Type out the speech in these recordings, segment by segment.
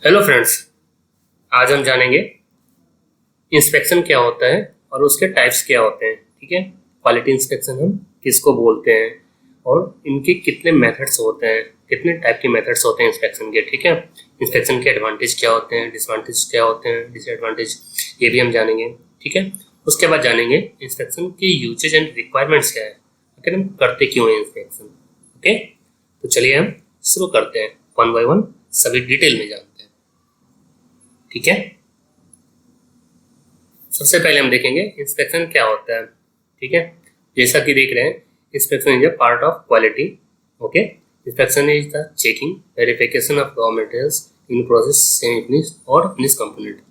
Hello friends, आज हम जानेंगे इंस्पेक्शन क्या होता है और उसके टाइप्स क्या होते हैं। ठीक है, क्वालिटी इंस्पेक्शन हम किसको बोलते हैं और इनके कितने मेथड्स होते हैं, कितने टाइप के मेथड्स होते हैं इंस्पेक्शन के। ठीक है, इंस्पेक्शन के एडवांटेज क्या होते हैं, डिसएडवांटेज क्या होते हैं, डिसएडवांटेज ये भी हम जानेंगे। ठीक है, उसके बाद जानेंगे इंस्पेक्शन के यूजेज एंड रिक्वायरमेंट्स क्या है, आखिर हम करते क्यों हैं इंस्पेक्शन। ओके, तो चलिए हम शुरू करते हैं, वन बाय वन सभी डिटेल में जानते हैं। ठीक है, सबसे पहले हम देखेंगे इंस्पेक्शन क्या होता है। ठीक है, जैसा कि देख रहे हैं, inspection is a part of quality. Okay, inspection is the checking verification of raw materials in process semi finish और finish component.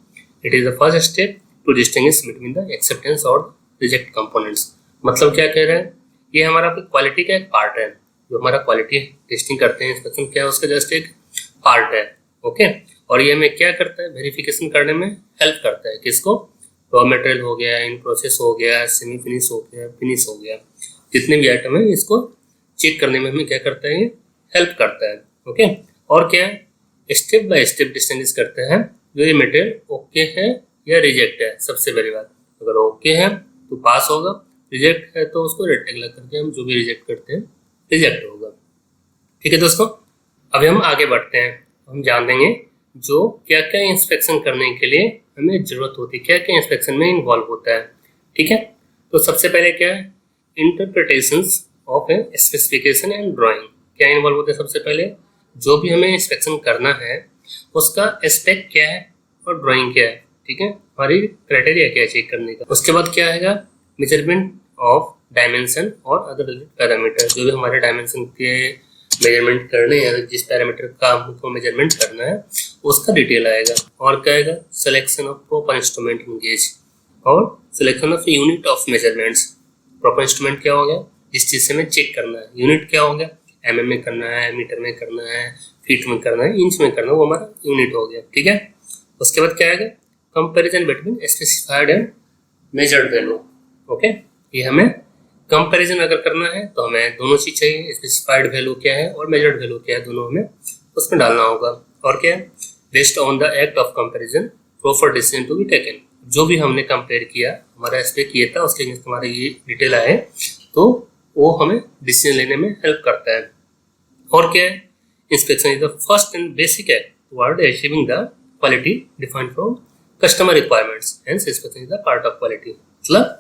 It is the first step to distinguish between the acceptance और reject components. मतलब क्या कह रहे हैं, ये हमारा quality का एक पार्ट है। जो हमारा क्वालिटी टेस्टिंग करते हैं, इंस्पेक्शन क्या है, उसका जस्ट एक पार्ट है। ओके, और ये हमें क्या करता है, वेरिफिकेशन करने में हेल्प करता है। किसको? रॉ मटेरियल हो गया, इन प्रोसेस हो गया, सेमी फिनिश हो गया, फिनिश हो गया, जितने भी आइटम है इसको चेक करने में हमें क्या करता है, ये हेल्प करता है। ओके, और क्या है, स्टेप बाय स्टेप डिस्टिंग्विश करता है जो ये मटेरियल ओके है या रिजेक्ट है। सबसे बड़ी बात, अगर ओके है तो पास होगा, रिजेक्ट है तो उसको रेड टैग लगा करके हम जो भी रिजेक्ट करते हैं रिजेक्ट होगा। ठीक है दोस्तों, अभी हम आगे बढ़ते हैं, हम जान देंगे जो क्या क्या इंस्पेक्शन करने के लिए हमें जरूरत होती है, क्या क्या इंस्पेक्शन में इन्वॉल्व होता है। ठीक है, तो सबसे पहले क्या है, interpretations of A specification and drawing. क्या इन्वॉल्व होता है? सबसे पहले जो भी हमें इंस्पेक्शन करना है उसका एस्पेक्ट क्या है और ड्राइंग क्या है। ठीक है, हमारी क्राइटेरिया क्या है चेक करने का। उसके बाद क्या आएगा, मेजरमेंट ऑफ डायमेंशन और अदर रिलेटेड पैरामीटर। जो भी हमारे डायमेंशन के मेजरमेंट करने हैं, जिस पैरामीटर का हमको मेजरमेंट करना है उसका डिटेल आएगा। और क्या आएगा, selection of proper instrument in gauge और selection of unit of measurements. Proper instrument क्या हो गया, जिस चीज से हमें चेक करना है। यूनिट क्या हो गया, mm में करना है, मीटर में करना है, फीट में करना है, इंच में करना है, वो हमारा यूनिट हो गया। ठीक है, उसके बाद क्या आएगा, comparison between specified and measured value. Okay, ये हमें कंपैरिजन अगर करना है तो हमें दोनों चीज चाहिए, स्पेसिफाइड वैल्यू क्या है और मेजर्ड वैल्यू क्या है, दोनों हमें उसमें डालना होगा। और क्या है, based on the act of comparison proper decision to be taken. जो भी हमने कंपेयर किया, हमारा एस्पेक्ट किया था, उसके अगेंस्ट हमारा ये डिटेल आए तो वो हमें डिसीजन लेने में हेल्प करता है। और क्या है, inspection is the first and basic act toward achieving the quality defined from customer requirements, hence inspection is the part of quality. मतलब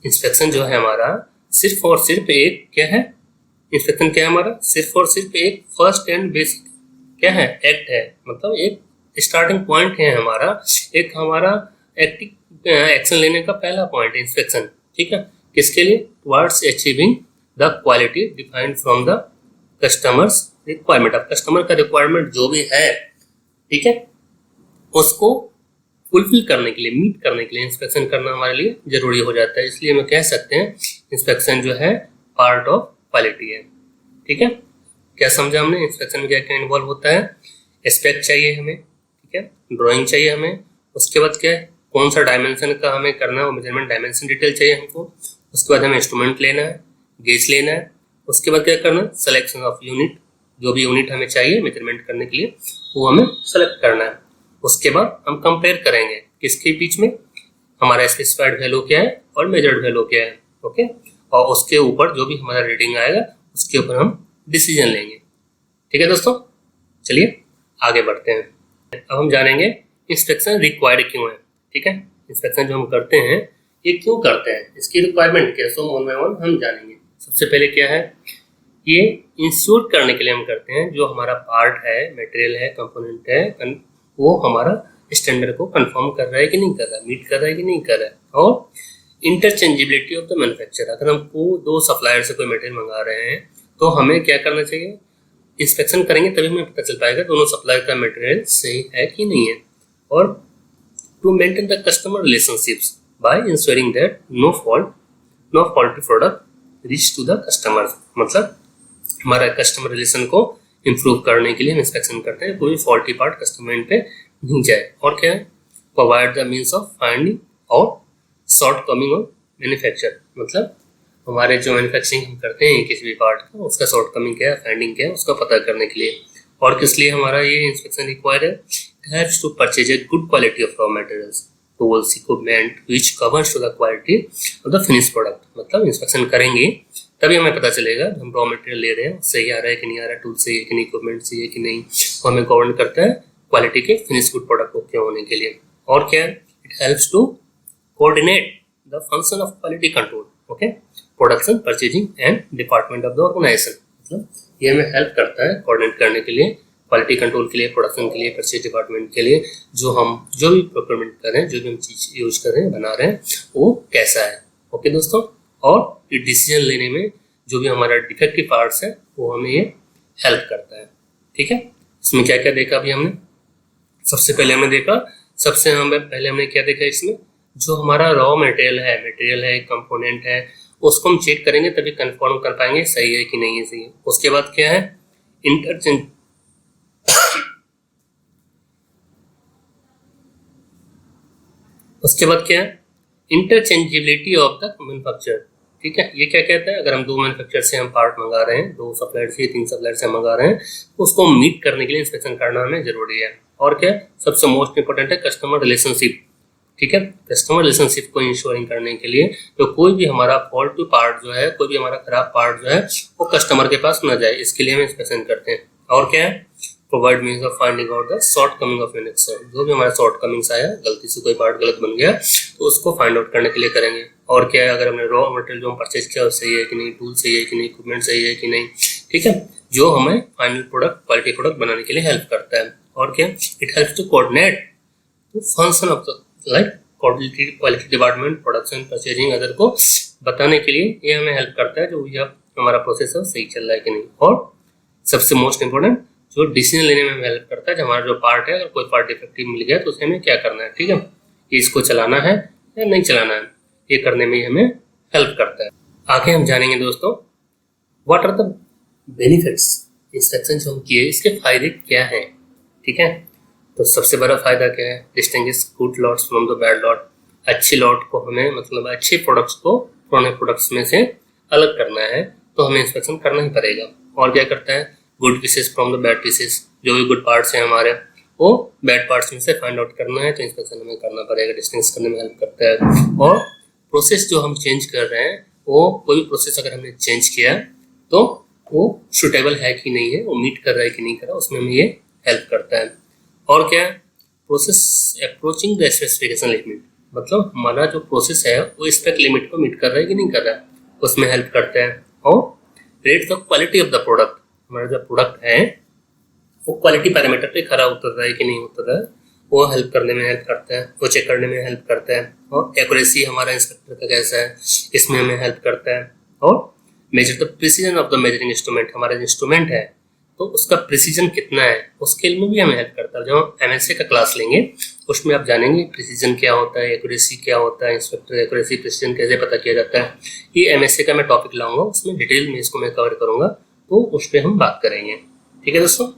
इंस्पेक्शन जो है हमारा सिर्फ और सिर्फ एक क्या है, इंस्पेक्शन क्या है हमारा, सिर्फ और सिर्फ एक फर्स्ट एंड बेसिक क्या है, एक्ट है। मतलब एक स्टार्टिंग पॉइंट है हमारा, एक हमारा एक्टिव एक्शन लेने का पहला पॉइंट है इंस्पेक्शन। ठीक है, किसके लिए, towards achieving the quality defined from the customers requirement. अब कस्टमर का रिक्वायरमेंट जो भी है, ठीक है, उसको फुलफिल करने के लिए, मीट करने के लिए इंस्पेक्शन करना हमारे लिए जरूरी हो जाता है। इसलिए हम कह सकते हैं इंस्पेक्शन जो है पार्ट ऑफ क्वालिटी है। ठीक है, क्या समझा हमने, इंस्पेक्शन में क्या क्या इन्वॉल्व होता है। एस्पेक्ट चाहिए हमें, ठीक है, ड्राइंग चाहिए हमें, उसके बाद क्या है, कौन सा डायमेंशन का हमें करना है, वो मेजरमेंट डायमेंशन डिटेल चाहिए हमको। उसके बाद हमें इंस्ट्रूमेंट लेना है, गेज लेना है। उसके बाद क्या करना है, सिलेक्शन ऑफ यूनिट, जो भी यूनिट हमें चाहिए मेजरमेंट करने के लिए वो हमें सेलेक्ट करना है। उसके बाद हम कंपेयर करेंगे किसके बीच में, हमारा स्पेसिफाइड वैल्यू क्या है और मेजर्ड वैल्यू क्या है। ओके, और उसके ऊपर जो भी हमारा रीडिंग आएगा उसके ऊपर हम डिसीजन लेंगे। ठीक है दोस्तों, चलिए आगे बढ़ते हैं। अब हम जानेंगे इंस्पेक्शन रिक्वायर्ड क्यों है। ठीक है, इंस्पेक्शन जो हम करते हैं ये क्यों करते हैं, इसकी रिक्वायरमेंट क्या है, सो वन बाय वन हम जानेंगे। सबसे पहले क्या है, ये इंश्योर करने के लिए हम करते हैं जो हमारा पार्ट है, मटेरियल है, कंपोनेंट है, वो हमारा स्टैंडर्ड को कंफर्म कर रहा है कि नहीं कर रहा है, मीट कर रहा है कि नहीं कर रहा है। और इंटरचेंजेबिलिटी ऑफ द मैन्युफैक्चर, अगर हमको दो सप्लायर से कोई मटेरियल मंगा रहे हैं तो हमें क्या करना चाहिए, इंस्पेक्शन करेंगे तभी हमें पता चल पाएगा दोनों सप्लायर का मटेरियल सही है कि नहीं है। और to maintain the customer relationships by ensuring that no faulty product reach to the customer. मतलब हमारा कस्टमर रिलेशन को इंप्रूव करने के लिए हम इंस्पेक्शन करते हैं, कोई फॉल्टी पार्ट कस्टमर पे नहीं जाए। और क्या है, provide the means of finding out short coming of manufacture. मतलब हमारे जो मैन्युफैक्चरिंग हम करते हैं किसी भी पार्ट का, उसका शॉर्ट कमिंग क्या है, फाइंडिंग क्या है, उसका पता करने के लिए। और किस लिए हमारा ये इंस्पेक्शन रिक्वायर्ड है, It helps to purchase a good quality of raw materials, tools, equipment which covers to the quality of the finished product. मतलब इंस्पेक्शन करेंगे तभी हमें पता चलेगा हम रॉ मटेरियल ले रहे हैं सही आ रहा है कि नहीं आ रहा है, टूल सही है कि नहीं, इक्विपमेंट सही है कि नहीं, वो हमें गवर्न करता है क्वालिटी के फिनिश गुड प्रोडक्ट को क्यों होने के लिए. और क्या है, it helps to coordinate the function of quality control, okay, production, purchasing and department of the organisation. मतलब ये हमें हेल्प करता है कोऑर्डिनेट करने के लिए, क्वालिटी कंट्रोल के लिए, प्रोडक्शन के लिए, परचेज डिपार्टमेंट के लिए, जो भी प्रोक्योरमेंट कर रहे हैं, जो भी हम चीज यूज कर रहे हैं, बना रहे हैं, वो कैसा है. ओके दोस्तों, और ये डिसीजन लेने में जो भी हमारा डिफेक्टिव पार्ट्स है वो हमें ये हेल्प करता है. ठीक है, इसमें क्या क्या देखा अभी हमने. सबसे पहले हमने क्या देखा, इसमें जो हमारा रॉ मटेरियल है, कंपोनेंट है, उसको हम चेक करेंगे तभी कंफर्म कर पाएंगे सही है कि नहीं है सही है. उसके बाद क्या है, इंटरचेंजेबिलिटी ऑफ द मैन्युफैक्चर. ठीक है, ये क्या कहता है, अगर हम 2 मैन्युफैक्चर से हम पार्ट मंगा रहे हैं, 2 सप्लायर से 3 सप्लायर से मंगा रहे हैं, तो उसको मीट करने के लिए इंस्पेक्शन करना हमें जरूरी है. और क्या सबसे मोस्ट इंपोर्टेंट है, कस्टमर रिलेशनशिप. ठीक है, कस्टमर रिलेशनशिप को इंश्योरिंग करने के लिए तो कोई भी हमारा फॉल्ट पार्ट जो है, कोई भी हमारा खराब पार्ट जो है, वो कस्टमर के पास न जाए, इसके लिए हम इंस्पेक्शन करते हैं. और क्या है, provide means of finding out the short coming of units. जो भी हमारा शॉर्ट कमिंग्स आया, गलती से कोई पार्ट गलत बन गया, तो उसको फाइंड आउट करने के लिए करेंगे. और क्या है, अगर हमने रॉ मटेरियल जो हम परचेज किया वो सही है कि नहीं, टूल सही है कि नहीं, इक्विपमेंट सही है कि नहीं. ठीक है, जो हमें फाइनल प्रोडक्ट, क्वालिटी प्रोडक्ट बनाने के लिए हेल्प करता है. और क्या, it helps to coordinate to function of the like quality department, production, purchasing, other को बताने के लिए ये हमें हेल्प करता है जो भी हमारा प्रोसेस है सही चल रहा है कि नहीं. और सबसे मोस्ट इंपोर्टेंट, जो डिसीजन लेने में हेल्प करता है, जो हमारा जो पार्ट है, अगर कोई पार्ट डिफेक्टिव मिल गया तो उसे हमें क्या करना है. ठीक है, इसको चलाना है या नहीं चलाना है, ये करने में हमें हेल्प करता है. आगे हम जानेंगे दोस्तों, what are the benefits. Inspection जो हम किए, इसके फायदे क्या हैं. ठीक है, तो सबसे बड़ा फायदा क्या है, distinguish good lots from the bad lot. अच्छी लॉट को हमें, मतलब अच्छे प्रोडक्ट्स को पुराने प्रोडक्ट्स में से अलग करना है, तो हमें इंस्पेक्शन करना ही पड़ेगा. और क्या करता है, good pieces from the bad pieces. जो भी गुड पार्ट्स हैं हमारे, वो बैड पार्ट्स में से फाइंड आउट करना है, तो इंस्पेक्शन हमें करना पड़ेगा. डिस्टिंग्विश करने में हेल्प करता है. और प्रोसेस जो हम चेंज कर रहे हैं, वो कोई भी प्रोसेस अगर हमने चेंज किया तो वो सुटेबल है कि नहीं है, वो मीट कर रहा है कि नहीं कर रहा, उसमें हमें ये हेल्प करता है. और क्या, process approaching the specification limit. मतलब हमारा जो प्रोसेस है वो स्पेक लिमिट को मीट कर रहा है कि नहीं कर रहा है, उसमें हेल्प करता है. और rate the quality of the product. हमारा जो प्रोडक्ट है वो क्वालिटी पैरामीटर पे खरा उतर रहा है कि नहीं उतर रहा है, वो हेल्प करने में हेल्प करता है, वो चेक करने में हेल्प करता है. और एक्यूरेसी हमारा इंस्पेक्टर का कैसा है, इसमें हमें हेल्प करता है. और measure the precision of the measuring instrument. हमारा जो इंस्ट्रूमेंट है तो उसका प्रिसीजन कितना है, उसके में भी हमें हेल्प करता है. जब हम एमएसए का क्लास लेंगे उसमें आप जानेंगे प्रिसीजन क्या होता है, एक्यूरेसी क्या होता है, इंस्पेक्टर एक्यूरेसी प्रिसीजन कैसे पता किया जाता है. ये एमएसए का मैं टॉपिक लाऊंगा, उसमें डिटेल में इसको मैं कवर करूंगा, तो उस पर हम बात करेंगे. ठीक है दोस्तों,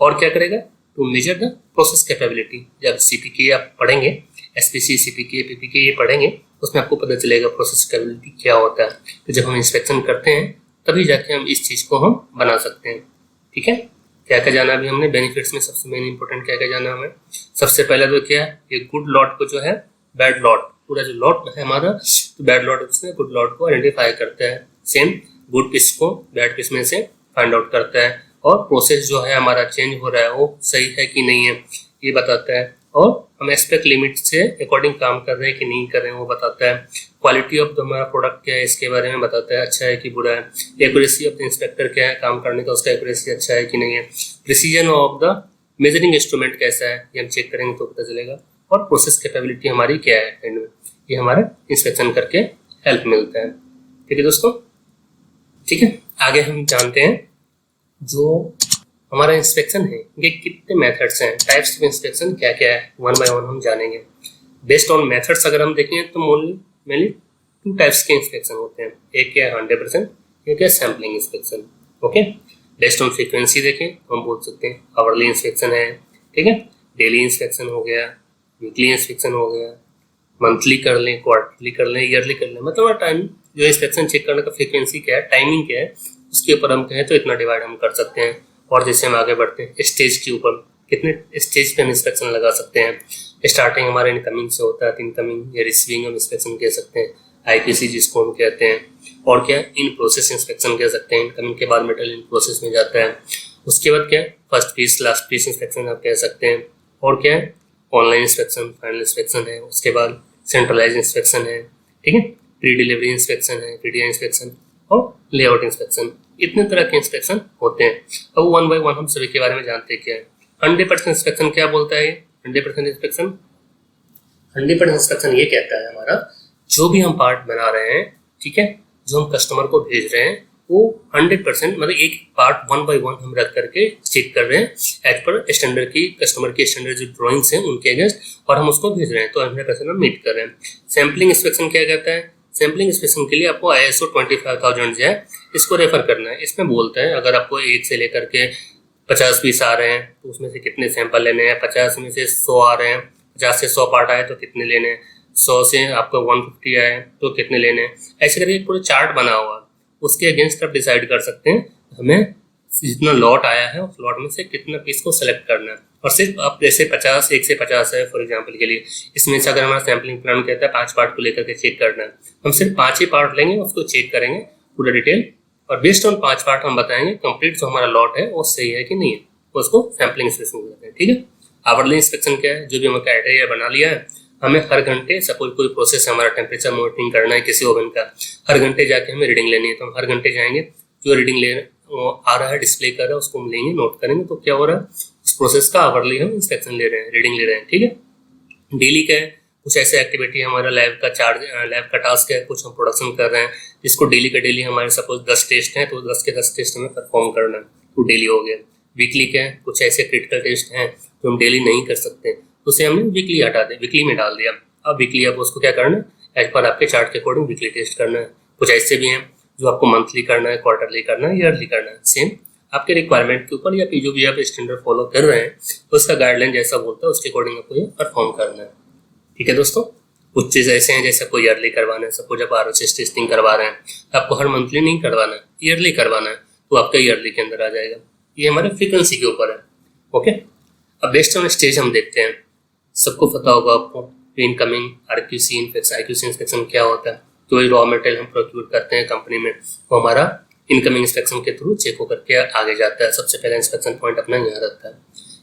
और क्या करेगा, to measure the process capability. जब सीपीके आप पढ़ेंगे, एसपीसी, सीपीके, पीपीके ये पढ़ेंगे, उसमें आपको पता चलेगा प्रोसेस कैपेबिलिटी क्या होता है. तो जब हम इंस्पेक्शन करते हैं तभी जाके हम इस चीज को हम बना सकते हैं. ठीक है, क्या क्या जाना अभी हमने बेनिफिट्स में, सबसे मेन इंपॉर्टेंट क्या क्या जाना हमें. सबसे पहले तो क्या है, ये गुड लॉट को जो है बैड लॉट, पूरा जो लॉट है हमारा, तो बैड लॉट उसमें गुड लॉट को आइडेंटिफाई करता है. सेम गुड पीस को बैड पीस में से फाइंड आउट करता है. और प्रोसेस जो है हमारा चेंज हो रहा है वो सही है कि नहीं है ये बताता है. और हम एस्पेक्ट लिमिट से अकॉर्डिंग काम कर रहे हैं कि नहीं कर रहे हैं वो बताता है. क्वालिटी ऑफ हमारा प्रोडक्ट क्या है इसके बारे में बताता है, अच्छा है कि बुरा है. एक्यूरेसी ऑफ द इंस्पेक्टर क्या है काम करने का, उसका एक्यूरेसी अच्छा है कि नहीं है. Precision of the measuring instrument कैसा है, ये हम चेक करेंगे तो पता चलेगा. और प्रोसेस कैपेबिलिटी हमारी क्या है एंड में, ये हमारे इंस्पेक्शन करके हेल्प मिलता है. ठीक है दोस्तों, ठीक है, आगे हम जानते हैं जो हमारा इंस्पेक्शन है ये कितने मेथड्स हैं, टाइप्स ऑफ इंस्पेक्शन क्या क्या है, वन बाय वन हम जानेंगे. बेस्ड ऑन मेथड्स अगर हम देखें तो मेनली 2 टाइप्स के इंस्पेक्शन होते हैं. एक क्या है 100%, एक है sampling inspection. Okay, based on frequency देखें तो हम बोल सकते हैं आवरली इंस्पेक्शन है. ठीक है, डेली इंस्पेक्शन हो गया, वीकली इंस्पेक्शन हो गया, मंथली कर लें, क्वार्टरली कर लें, ईयरली कर लें. मतलब टाइम जो इंस्पेक्शन चेक करने का फ्रीक्वेंसी क्या है, टाइमिंग क्या है, उसके ऊपर हम कहें तो इतना डिवाइड हम कर सकते हैं. और जैसे हम आगे बढ़ते हैं स्टेज के ऊपर, कितने स्टेज पे हम इंस्पेक्शन लगा सकते हैं। स्टार्टिंग हमारा इनकमिंग से होता है, इनकमिंग या रिसीविंग हम इंस्पेक्शन कह सकते हैं, IQC जिसको हम कहते हैं। और क्या, इन प्रोसेस इंस्पेक्शन कह सकते हैं। इनकमिंग के बाद मटेरियल इन प्रोसेस में जाता है। उसके बाद क्या, first piece last piece inspection आप कह सकते हैं। और क्या है, ऑनलाइन इंस्पेक्शन, फाइनल इंस्पेक्शन है। उसके बाद सेंट्रलाइज इंस्पेक्शन है, ठीक है, प्री डिलीवरी इंस्पेक्शन है, PDI इंस्पेक्शन और लेआउट इंस्पेक्शन। इतने तरह के इंस्पेक्शन होते हैं। अब वन बाय वन हम सभी के बारे में जानते हैं। क्या है 100% इंस्पेक्शन? क्या बोलता है 100% इंस्पेक्शन? 100% इंस्पेक्शन ये कहता है हमारा जो भी हम पार्ट बना रहे हैं, ठीक है, जो हम कस्टमर को भेज रहे हैं, वो 100% मतलब एक पार्ट 1 बाय 1 हम रख करके चेक कर रहे हैं एज पर स्टैंडर्ड की, कस्टमर की स्टैंडर्ड जो ड्राइंग्स हैं उनके अगेंस्ट, और हम उसको भेज रहे हैं, तो 100% हम मीट कर रहे हैं। सैम्पलिंग इंस्पेक्शन क्या कहता है? सैम्पलिंग इंस्पेक्शन के लिए आपको ISO 25000 जो है इसको रेफर करना है। इसमें बोलता है अगर आपको 1 से लेकर के 50 पीस आ रहे हैं तो उसमें से कितने सैंपल लेने हैं, 50 में से 100 आ रहे हैं, 50 से 100 पार्ट आए तो कितने लेने हैं, 100 से आपको 150 आए तो कितने लेने हैं। ऐसे करके एक पूरा चार्ट बना हुआ, उसके अगेंस्ट आप डिसाइड कर सकते हैं हमें जितना लॉट आया है उस लॉट में से कितना पीस को सेलेक्ट करना है। और सिर्फ आप जैसे 50, 1 से 50 है फॉर एग्जांपल के लिए, इसमें से अगर हमारा सैम्पलिंग प्लान कहता है 5 पार्ट को लेकर के चेक करना है, हम सिर्फ 5 ही पार्ट लेंगे, उसको चेक करेंगे पूरा डिटेल, और बेस्ड ऑन 5 पार्ट हम बताएंगे कंप्लीट जो हमारा लॉट है वो सही है कि नहीं है, उसको सैम्पलिंग इंस्पेक्शन कहते हैं। ठीक है। आवरली इंस्पेक्शन क्या है? जो भी हमने क्राइटेरिया बना लिया है, हमें हर घंटे सपोज कोई प्रोसेस है, हमारा टेम्परेचर मॉनिटरिंग करना है किसी ओवन का, हर घंटे जाके हमें रीडिंग लेनी है, तो हम हर घंटे जाएंगे, जो रीडिंग ले आ रहा है डिस्प्ले कर रहा है उसको हम लेंगे, नोट करेंगे, तो क्या हो रहा है इस प्रोसेस का आवरली हम इंस्पेक्शन ले रहे हैं, रीडिंग ले रहे हैं। ठीक है। डेली क्या है? कुछ ऐसे एक्टिविटी हमारा लैब का टास्क है, कुछ हम प्रोडक्शन कर रहे हैं जिसको डेली का डेली हमारे सपोज 10 टेस्ट हैं तो 10 के 10 टेस्ट हमें परफॉर्म करना है, तो डेली हो गया। वीकली क्या है? कुछ ऐसे क्रिटिकल टेस्ट हैं जो हम डेली नहीं कर सकते, तो उसे हमने वीकली हटा दिया, वीकली में डाल दिया। अब वीकली आप उसको क्या करना है, एज पर आपके चार्ट के अकॉर्डिंग वीकली टेस्ट करना है। कुछ ऐसे भी हैं जो आपको मंथली करना है, क्वार्टरली करना है, ईयरली करना है, सेम आपके रिक्वायरमेंट के ऊपर या फिर जो भी आप स्टैंडर्ड फॉलो कर रहे हैं तो उसका गाइडलाइन जैसा बोलता है उसके अकॉर्डिंग आपको ये परफॉर्म करना है। ठीक है दोस्तों। कुछ चीज़ ऐसे हैं जैसे आपको ईयरली करवाना है, सपोज आप ROCS टेस्टिंग करवा रहे हैं तो आपको हर मंथली नहीं करवाना है, ईयरली करवाना है, तो आपका ईयरली के अंदर आ जाएगा। ये हमारे फ्रीक्वेंसी के ऊपर है। ओके। अब बेस्ड ऑन स्टेज हम देखते हैं, सबको पता होगा आपको इनकमिंग RQC IQC इंस्पेक्शन क्या होता है। तो वही रॉ मटेरियल हम प्रोक्यूर करते हैं कंपनी में, वो हमारा इनकमिंग इंस्पेक्शन के थ्रू चेक होकर के आगे जाता है। सबसे पहला इंस्पेक्शन पॉइंट अपना यहाँ रहता है।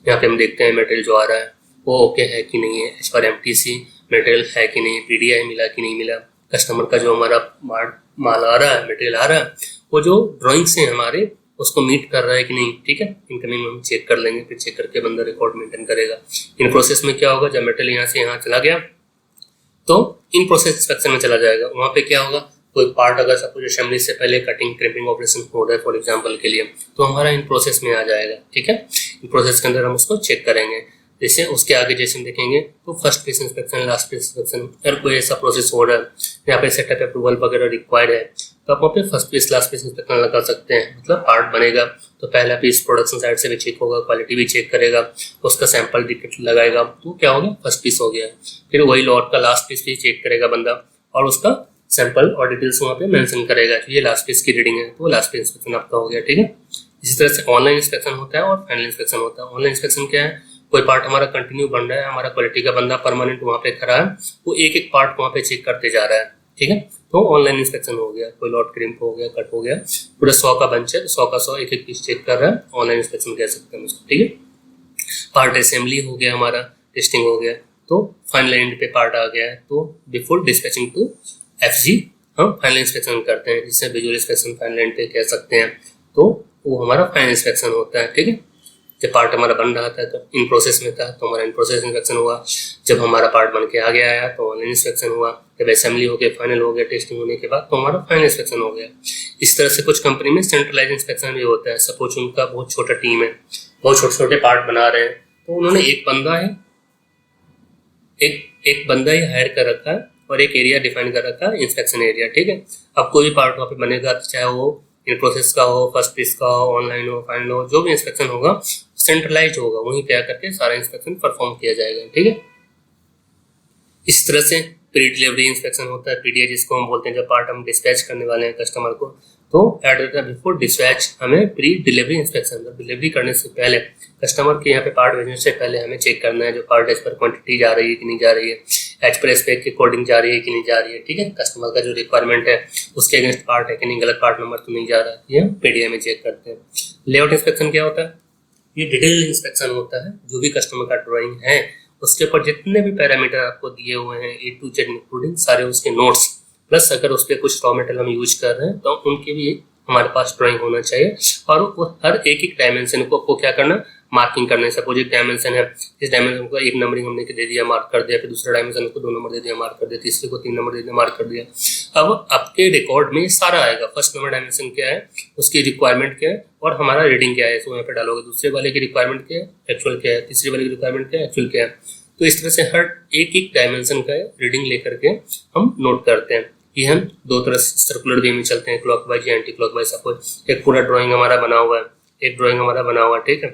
यहाँ पे हम देखते हैं मटेरियल जो आ रहा है वो ओके है कि नहीं है, एज पर MTC मटेरियल है कि नहीं, PDI मिला कि नहीं मिला, कस्टमर का जो हमारा माल आ रहा है, मटेरियल आ रहा है, वो जो ड्राइंग्स हैं हमारे उसको मीट कर रहा है कि नहीं। ठीक है। इनकमिंग में हम चेक कर लेंगे, फिर चेक करके बंदा रिकॉर्ड मेंटेन करेगा। इन प्रोसेस में क्या होगा, जब मटेरियल यहाँ से यहाँ चला गया तो इन प्रोसेस इंस्पेक्शन में चला जाएगा। वहाँ पे क्या होगा, कोई पार्ट अगर सपोज असेंबली से पहले कटिंग क्रिपिंग ऑपरेशन हो रहा है फॉर एग्जांपल के लिए, तो हमारा इन प्रोसेस में आ जाएगा। ठीक है। इन प्रोसेस के अंदर हम उसको चेक करेंगे। जैसे उसके आगे जैसे हम देखेंगे तो first piece inspection, last piece inspection, अगर कोई ऐसा प्रोसेस हो रहा है यहाँ पे सेटअप अप्रूवल वगैरह रिक्वायर्ड है तो आप वहाँ पे first piece last piece inspection लगा सकते हैं। मतलब पार्ट बनेगा तो पहला पीस प्रोडक्शन साइड से भी चेक होगा, क्वालिटी भी चेक करेगा, उसका सैंपल टिकट लगाएगा, तो क्या हो गया, फर्स्ट पीस हो गया। फिर वही लॉट का लास्ट पीस भी चेक करेगा बंदा और उसका सैंपल और डिटेल्स वहाँ पे मेंशन करेगा, तो ये लास्ट पीस की रीडिंग है, तो लास्ट पीस इंस्पेक्शन आपका हो गया। ठीक है। इसी तरह से ऑनलाइन इंस्पेक्शन होता है और फाइनल इंस्पेक्शन होता है। ऑनलाइन इंस्पेक्शन क्या है, कोई पार्ट हमारा कंटिन्यू बन रहा है, हमारा क्वालिटी का बंदा परमानेंट वहाँ पे खड़ा है, वो एक एक पार्ट वहाँ पे चेक करते जा रहा है। ठीक है। तो ऑनलाइन इंस्पेक्शन हो गया, कोई लॉट क्रिम्प हो गया, कट हो गया, पूरा 100 का बंच है तो 100 का 100 एक एक पीस चेक कर रहा है, ऑनलाइन इंस्पेक्शन कह सकते हैं उसको। ठीक है। पार्ट असेंबली हो गया, हमारा टेस्टिंग हो गया, तो फाइनल एंड पे पार्ट आ गया है, तो बिफोर डिस्पैचिंग टू FG हम फाइनल इंस्पेक्शन करते हैं, जिससे विजुअल इंस्पेक्शन फाइनल एंड पे कह सकते हैं, तो वो हमारा फाइनल इंस्पेक्शन होता है। ठीक है। जब पार्ट हमारा बन रहा था तो इन प्रोसेस में था तो हमारा इन प्रोसेस इंस्पेक्शन हुआ, जब हमारा पार्ट बन के आगे आया तो ऑनलाइन इंस्पेक्शन हुआ, जब असेंबली हो गया, फाइनल हो गया, टेस्टिंग होने के बाद तो हमारा फाइनल इंस्पेक्शन हो गया। इस तरह से कुछ कंपनी में सेंट्रलाइज इंस्पेक्शन भी होता है। सपोज उनका बहुत छोटा टीम है, बहुत छोटे छोटे पार्ट बना रहे हैं, तो उन्होंने एक बंदा ही हायर कर रखा है और एक एरिया डिफाइन कर रखा है, इंस्पेक्शन एरिया। ठीक है। अब कोई भी पार्ट वहाँ पे बनेगा, चाहे वो इन प्रोसेस का हो, फर्स्ट पीस का हो, ऑनलाइन हो, फाइनल हो, जो भी इंस्पेक्शन होगा सेंट्रलाइज होगा, वहीं पे आकर के सारा इंस्पेक्शन परफॉर्म किया जाएगा। ठीक है। इस तरह से प्री डिलीवरी इंस्पेक्शन होता है, PDI जिसको हम बोलते हैं, जब पार्ट हम डिस्पैच करने वाले हैं कस्टमर को, तो at the time before dispatch हमें प्री डिलीवरी इंस्पेक्शन, डिलीवरी करने से पहले कस्टमर के यहाँ पे पार्ट भेजने से पहले हमें चेक करना है जो पार्ट एज पर क्वांटिटी जा रही है कि नहीं जा रही है, एज पर स्पेक के अकॉर्डिंग जा रही है कि नहीं जा रही है, ठीक है, कस्टमर का जो रिक्वायरमेंट है उसके अगेंस्ट पार्ट है कि नहीं, गलत पार्ट नंबर तो नहीं जा रहा है, ये हम पीडीएफ में चेक करते हैं। लेआउट इंस्पेक्शन क्या होता है? ये डिटेल इंस्पेक्शन होता है, जो भी कस्टमर का ड्राइंग है उसके ऊपर जितने भी पैरामीटर आपको दिए हुए हैं ए टू जेड इंक्लूडिंग सारे उसके नोट्स, प्लस अगर उस पर कुछ रॉ मटेरियल हम यूज कर रहे हैं तो उनके भी हमारे पास ड्राइंग होना चाहिए। और वो हर एक डायमेंशन को आपको क्या करना, मार्किंग करना है। सपोज एक डायमेंशन है, इस डायमेंशन को एक नंबरिंग हमने दे दिया, मार्क कर दिया, फिर दूसरा डायमेंशन को 2 नंबर दे दिया, मार्क कर दिया, तीसरे को 3 नंबर दे दिया, मार्क कर दिया। अब आपके रिकॉर्ड में सारा आएगा, फर्स्ट नंबर डायमेंशन क्या है, उसकी रिक्वायरमेंट क्या है और हमारा रीडिंग क्या है, इसको यहाँ पे डालोगे। दूसरे वाले की रिक्वायरमेंट क्या है, एक्चुअल क्या है, तीसरे वाले की रिक्वायरमेंट क्या है, एक्चुअल क्या है। तो इस तरह से हर एक डायमेंशन का रीडिंग लेकर के हम नोट करते हैं। ये हम 2 तरह से सर्कुलर वे में चलते हैं, क्लॉकवाइज या एंटी क्लॉकवाइज। सपोज एक पूरा ड्राइंग हमारा बना हुआ है, एक ड्राइंग हमारा बना हुआ है, ठीक है,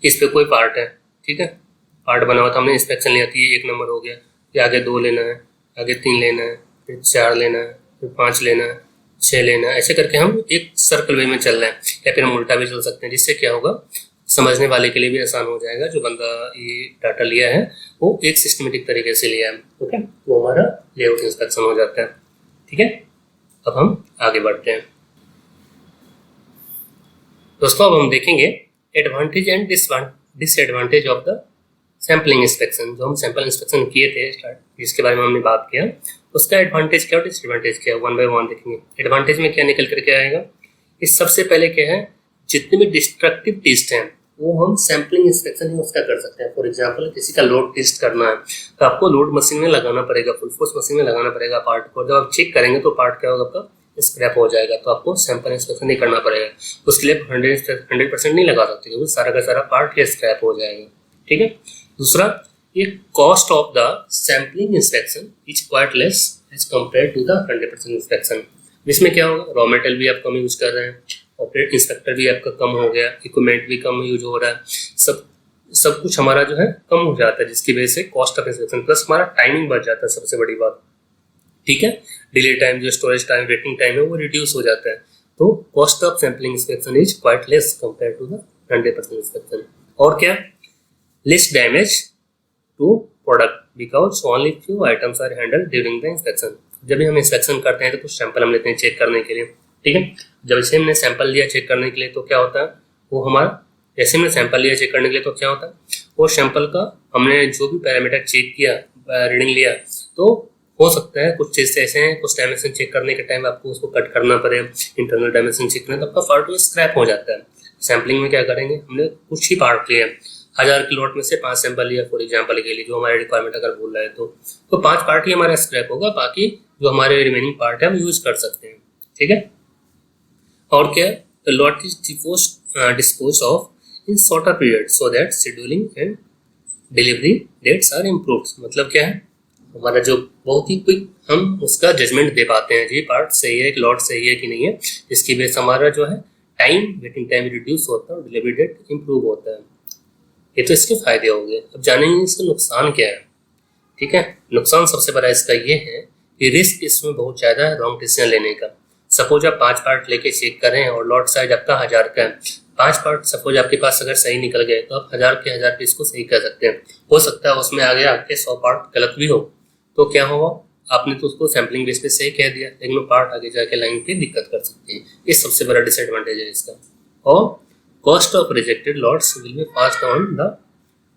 इस पे कोई पार्ट है, ठीक है, पार्ट बना हुआ था, हमने इंस्पेक्शन लिया थी, 1 नंबर हो गया, फिर आगे 2 लेना है, आगे 3 लेना है, फिर 4 लेना है, फिर 5 लेना है, 6 लेना है। ऐसे करके हम एक सर्कल वे में चल रहे हैं, या फिर हम उल्टा भी चल सकते हैं, जिससे क्या होगा, समझने वाले के लिए भी आसान हो जाएगा। जो बंदा ये डाटा लिया है वो एक सिस्टमेटिक तरीके से लिया है, ओके, वो हमारा लेआउट इंस्पेक्शन हो जाता है, ठीक है। अब हम आगे बढ़ते हैं दोस्तों। अब हम देखेंगे advantage and disadvantage of the sampling inspection. जो हम सैंपल इंस्पेक्शन किए थे स्टार्ट, जिसके बारे में हमने बात किया, उसका एडवांटेज क्या और डिसएडवांटेज क्या है, 1 बाय 1 देखेंगे। एडवांटेज में क्या निकल करके आएगा, इस सबसे पहले क्या है, जितने भी डिस्ट्रक्टिव टेस्ट हैं वो हम सैम्पलिंग इंस्पेक्शन ही उसका कर सकते हैं। फॉर एग्जांपल किसी का लोड टेस्ट करना है तो आपको लोड मशीन में लगाना पड़ेगा, फुल फोर्स मशीन में लगाना पड़ेगा पार्ट को। जब आप चेक करेंगे तो पार्ट क्या होगा, आपका स्क्रैप हो जाएगा, तो आपको सैंपल इंस्पेक्शन नहीं करना पड़ेगा। उसके लिए 100% नहीं लगा सकते क्योंकि सारा का सारा पार्ट स्क्रैप हो जाएगा, ठीक है। दूसरा, ये cost of the sampling inspection is quite less as compare to the 100% inspection. जिसमें क्या होगा, रॉ मटेरियल भी आप कम यूज कर रहे हैं, ऑपरेट इंस्पेक्टर भी आपका कम हो गया, इक्विपमेंट भी कम यूज हो रहा है, सब कुछ हमारा जो है कम हो जाता है, जिसकी वजह से कॉस्ट ऑफ इंस्पेक्शन प्लस हमारा टाइमिंग बढ़ जाता है, सबसे बड़ी बात, ठीक है। डिले टाइम, जो स्टोरेज टाइम, वेटिंग टाइम है वो रिड्यूस हो जाता है। तो cost of sampling inspection is quite less compare to the 100% inspection. और क्या, less damage to product because only few items are handle during the inspection. जब भी हम इंस्पेक्शन करते हैं तो कुछ सैंपल हम लेते हैं चेक करने के लिए, ठीक है। जब से हमने सैंपल लिया चेक करने के लिए तो क्या होता है, वो हमारा, जैसे हमने सैंपल लिया चेक करने के लिए तो क्या होता है, वो सैंपल का हमने जो भी पैरामीटर चेक किया, रीडिंग लिया, तो हो सकता है कुछ चीज़ ऐसे हैं, कुछ डायमेंशन चेक करने के टाइम आपको उसको कट करना पड़े, इंटरनल डायमेंशन चेक करना, तो आपका पार्ट स्क्रैप हो जाता है। सैम्पलिंग में क्या करेंगे, हमने कुछ ही पार्ट लिए, 1000 की लॉट में से 5 सैंपल लिया फॉर एग्जाम्पल के लिए, जो हमारे रिक्वायरमेंट अगर भूल रहे तो 5 पार्ट ही हमारा स्क्रैप होगा, बाकी जो हमारे रिमेनिंग पार्ट है हम यूज कर सकते हैं, ठीक है। और क्या, the lot is dispose of in shorter period so that scheduling and delivery dates are improved. मतलब क्या है, हमारा जो बहुत ही क्विक हम उसका जजमेंट दे पाते हैं, जी पार्ट सही है, एक लॉट सही है कि नहीं है, जिसकी वजह से हमारा जो है टाइम, वेटिंग टाइम रिड्यूस होता है और डिलीवरी डेट इम्प्रूव होता है। ये तो इसके फायदे हो गए। अब जानेंगे इसका नुकसान क्या है, ठीक है। नुकसान सबसे बड़ा इसका ये है कि रिस्क इसमें बहुत ज़्यादा है रॉन्ग डिसीजन लेने का। सपोज आप 5 पार्ट लेके चेक करें और लॉट साइज आपका 1000 का है, 5 पार्ट सपोज आपके पास अगर सही निकल गए तो आप 1000 के 1000 पीस को सही कर सकते हैं। हो सकता है उसमें आगे आपके 100 पार्ट गलत भी हो, तो क्या होगा, आपने तो उसको सैम्पलिंग बेस पे सही कह दिया, लेकिन वो पार्ट आगे जाके लाइन पे दिक्कत कर सकते हैं। ये सबसे बड़ा डिसएडवांटेज है इसका। और cost of rejected lots will be passed on the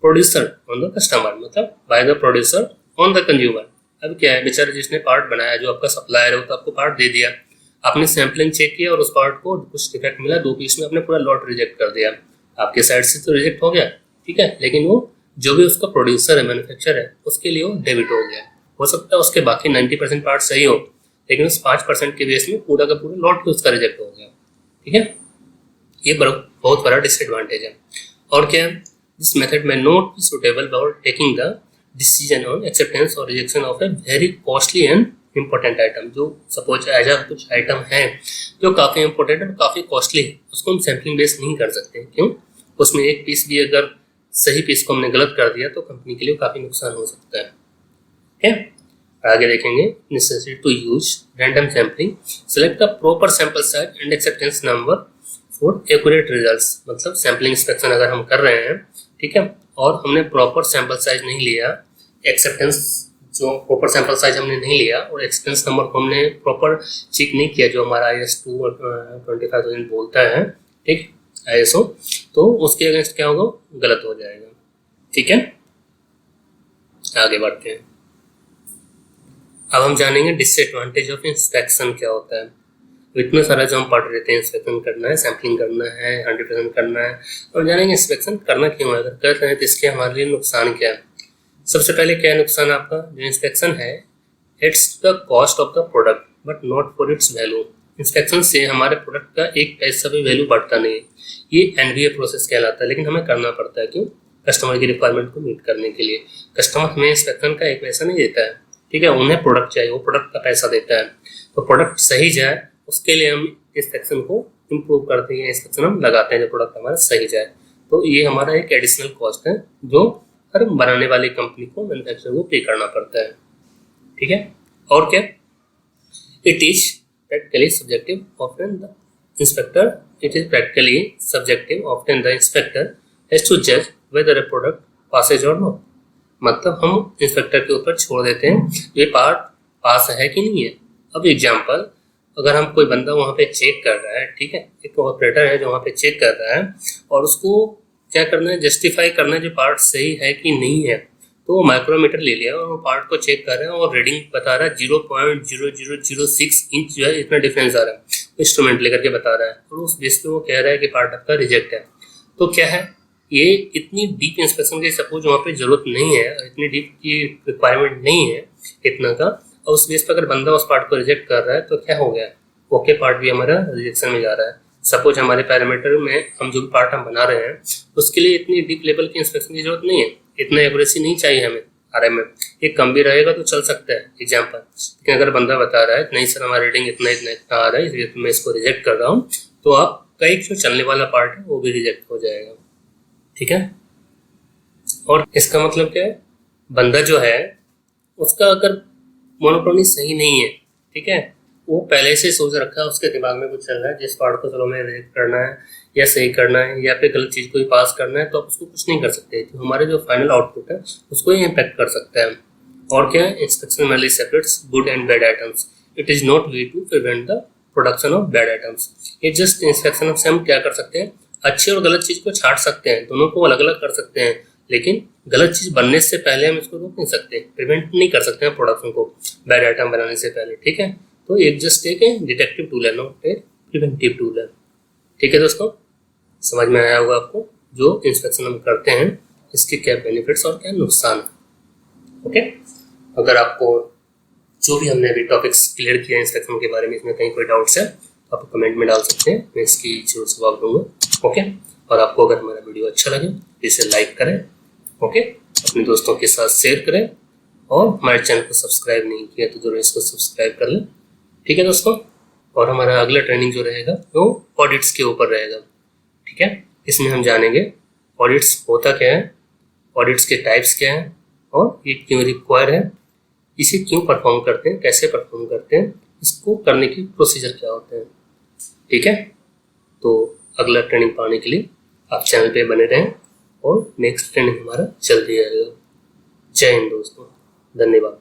producer on the customer, मतलब by the producer on the consumer. अब क्या है, बेचारा जिसने पार्ट बनाया, जो आपका सप्लायर है, वो तो आपको पार्ट दे दिया, आपने सैम्पलिंग चेक किया और उस पार्ट को कुछ डिफेक्ट मिला 2 पीस में, आपने पूरा लॉट रिजेक्ट कर दिया। आपके साइड से तो रिजेक्ट हो गया, ठीक है, लेकिन वो जो भी उसका प्रोड्यूसर है, मैन्युफैक्चरर है, उसके लिए वो डेबिट हो गया। हो सकता है उसके बाकी 90% पार्ट सही हो, लेकिन उस 5% के बेस में पूरा का पूरा लॉट भी उसका रिजेक्ट हो गया, ठीक है। ये बहुत बड़ा डिसएडवांटेज है। और क्या है, this method may not be suitable for taking the decision on acceptance और rejection of a very costly and important item. जो सपोज एज कुछ आइटम है जो काफ़ी इंपॉर्टेंट और काफ़ी कॉस्टली है, उसको हम सैम्पलिंग बेस नहीं कर सकते। क्यों, उसमें एक पीस भी अगर सही पीस को हमने गलत कर दिया तो कंपनी के लिए काफ़ी नुकसान हो सकता है, ठीक है। आगे देखेंगे necessity to use random sampling, select the proper sample size and acceptance number for accurate results. मतलब सैम्पलिंग इंस्पेक्शन अगर हम कर रहे हैं, ठीक है, और हमने प्रॉपर सैंपल साइज नहीं लिया, एक्सेप्टेंस जो प्रॉपर सैंपल साइज हमने नहीं लिया और एक्सेप्टेंस नंबर को हमने प्रॉपर चेक नहीं किया जो हमारा IS 225,000 बोलता है, ठीक, ISO, तो उसके अगेंस्ट क्या होगा, गलत हो जाएगा। ठीक है, आगे बढ़ते हैं। अब हम जानेंगे डिसएडवांटेज ऑफ इंस्पेक्शन क्या होता है। इतना सारा जो हम पढ़ रहे थे, इंस्पेक्शन करना है, सैम्पलिंग करना है, 100% करना है, और जानेंगे इंस्पेक्शन करना क्यों है, अगर कर रहे हैं तो इसके हमारे लिए नुकसान क्या है। सबसे पहले क्या है नुकसान आपका, जो इंस्पेक्शन है it's the cost of the product but not for its value. Inspection से हमारे प्रोडक्ट का एक पैसा भी वैल्यू बढ़ता नहीं है, ये NVA प्रोसेस कहलाता है, लेकिन हमें करना पड़ता है। क्यों, कस्टमर की रिक्वायरमेंट को मीट करने के लिए। कस्टमर हमें इंस्पेक्शन का एक पैसा नहीं देता है, ठीक है, उन्हें प्रोडक्ट चाहिए, वो प्रोडक्ट का पैसा देता है। तो प्रोडक्ट सही जाए उसके लिए हम इंस्पेक्शन को इम्प्रूव करते हैं, इंस्पेक्शन हम लगाते हैं जो प्रोडक्ट हमारा सही जाए। तो ये हमारा एक एडिशनल कॉस्ट है जो हर बनाने वाली कंपनी को, मैन्युफैक्चरर को पे करना पड़ता है। ठीक है, और क्या, it is practically subjective often the inspector, it is practically subjective often the inspector has to जज whether a product passes or not. मतलब हम इंस्पेक्टर के ऊपर छोड़ देते हैं ये पार्ट पास है कि नहीं है। अब एग्जांपल, अगर हम कोई बंदा वहाँ पे चेक कर रहा है, ठीक है, एक ऑपरेटर है जो वहाँ पे चेक कर रहा है और उसको क्या करना है, जस्टिफाई करना है जो पार्ट सही है कि नहीं है, तो वो माइक्रोमीटर ले लिया और वो पार्ट को चेक कर रहे हैं और रीडिंग बता रहा है 0.0006 इंच जो है, इतना डिफरेंस आ रहा है, इंस्ट्रूमेंट लेकर के बता रहा है, और उस बेस पे वो कह रहा है कि पार्ट आपका रिजेक्ट है। तो क्या है, ये इतनी डीप इंस्पेक्शन की सपोज वहाँ पे जरूरत नहीं है, इतनी डीप की रिक्वायरमेंट नहीं है इतना का, और उस बेस पर अगर बंदा उस पार्ट को रिजेक्ट कर रहा है तो क्या हो गया, ओके पार्ट भी हमारा रिजेक्शन में जा रहा है। सपोज हमारे पैरामीटर में हम जो पार्ट हम बना रहे हैं उसके लिए इतनी डीप लेवल की इंस्पेक्शन की जरूरत नहीं है, इतना एक्यूरेसी नहीं चाहिए हमें RM में, ये कम भी रहेगा तो चल सकता है एग्जाम्पल। लेकिन अगर बंदा बता रहा है नहीं सर हमारा रीडिंग इतना इतना इतना आ रहा है, इसलिए मैं इसको रिजेक्ट कर रहा हूँ, तो आपका एक जो चलने वाला पार्ट है वो भी रिजेक्ट हो जाएगा। ठीक है, और इसका मतलब क्या है, बंदा जो है उसका अगर मोनोटोनी सही नहीं है, ठीक है, वो पहले से सोच रखा है, उसके दिमाग में कुछ चल रहा है जिस पार्ट को चलो हमें रिजेक्ट करना है या सही करना है या फिर गलत चीज को ही पास करना है, तो आप उसको कुछ नहीं कर सकते। तो हमारे जो फाइनल आउटपुट है उसको ही इम्पैक्ट कर सकता है। और क्या है, inspection mainly separates good and bad items, it is not way to prevent the production of bad items. ये जस्ट इंस्पेक्शन से हम क्या कर सकते हैं, अच्छी और गलत चीज को छांट सकते हैं, दोनों को अलग अलग कर सकते हैं, लेकिन गलत चीज बनने से पहले हम इसको रोक नहीं सकते, प्रिवेंट नहीं कर सकते हैं प्रोडक्शन को बैड आइटम बनाने से पहले। ठीक है, तो एक जस्ट एक डिटेक्टिव टूल है, नॉट ए प्रिवेंटिव टूल है। ठीक है दोस्तों, समझ में आया होगा आपको जो इंस्पेक्शन हम करते हैं इसके क्या बेनिफिट्स और क्या नुकसान है। ओके, अगर आपको जो भी हमने अभी टॉपिक्स क्लियर किया इंस्पेक्शन के बारे में, इसमें कहीं कोई डाउट्स है तो आप कमेंट में डाल सकते हैं, मैं इसकी जरूर जवाब दूंगा। ओके, और आपको अगर हमारा वीडियो अच्छा लगे तो इसे लाइक करें, ओके, अपने दोस्तों के साथ शेयर करें, और हमारे चैनल को सब्सक्राइब नहीं किया तो जरूर इसको सब्सक्राइब कर लें। ठीक है दोस्तों, और हमारा अगला ट्रेनिंग जो रहेगा वो ऑडिट्स के ऊपर रहेगा। ठीक है, इसमें हम जानेंगे ऑडिट्स होता क्या है, ऑडिट्स के टाइप्स क्या हैं, और ये क्यों रिक्वायर है, इसे क्यों परफॉर्म करते हैं, कैसे परफॉर्म करते हैं, इसको करने की प्रोसीजर क्या होते हैं। ठीक है, तो अगला ट्रेनिंग पाने के लिए आप चैनल पे बने रहें और नेक्स्ट ट्रेनिंग हमारा जल्दी आएगा। जय हिंद दोस्तों, धन्यवाद।